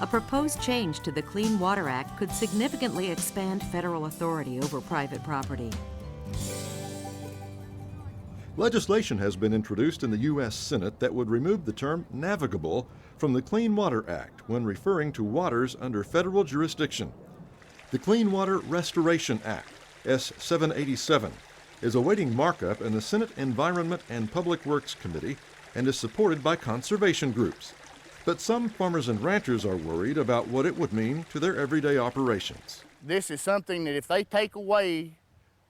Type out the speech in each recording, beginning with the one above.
A proposed change to the Clean Water Act could significantly expand federal authority over private property. Legislation has been introduced in the U.S. Senate that would remove the term navigable from the Clean Water Act when referring to waters under federal jurisdiction. The Clean Water Restoration Act, S. 787, is awaiting markup in the Senate Environment and Public Works Committee and is supported by conservation groups. But some farmers and ranchers are worried about what it would mean to their everyday operations. This is something that if they take away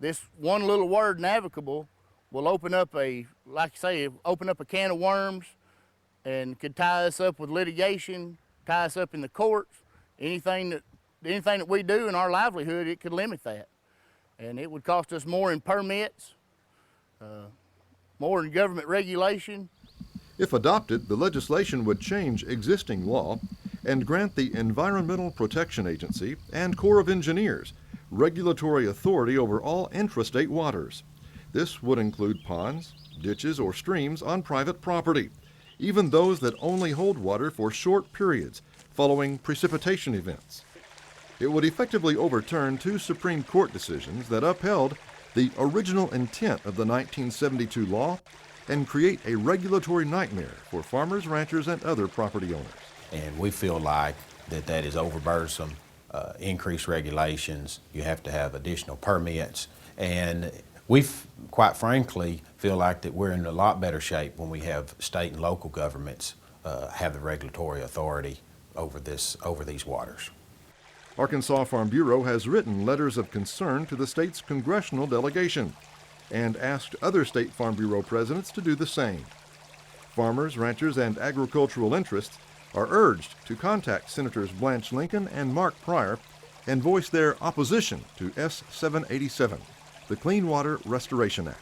this one little word, navigable, will open up like I say, open up a can of worms and could tie us up with litigation, tie us up in the courts. Anything that we do in our livelihood, it could limit that. And it would cost us more in permits, more in government regulation. If adopted, the legislation would change existing law and grant the Environmental Protection Agency and Corps of Engineers regulatory authority over all intrastate waters. This would include ponds, ditches, or streams on private property, even those that only hold water for short periods following precipitation events. It would effectively overturn two Supreme Court decisions that upheld the original intent of the 1972 law and create a regulatory nightmare for farmers, ranchers, and other property owners. And we feel like that is overburdensome, increased regulations, you have to have additional permits, and we quite frankly feel like that we're in a lot better shape when we have state and local governments have the regulatory authority over these waters. Arkansas Farm Bureau has written letters of concern to the state's congressional delegation and asked other State Farm Bureau presidents to do the same. Farmers, ranchers, and agricultural interests are urged to contact Senators Blanche Lincoln and Mark Pryor and voice their opposition to S. 787, the Clean Water Restoration Act.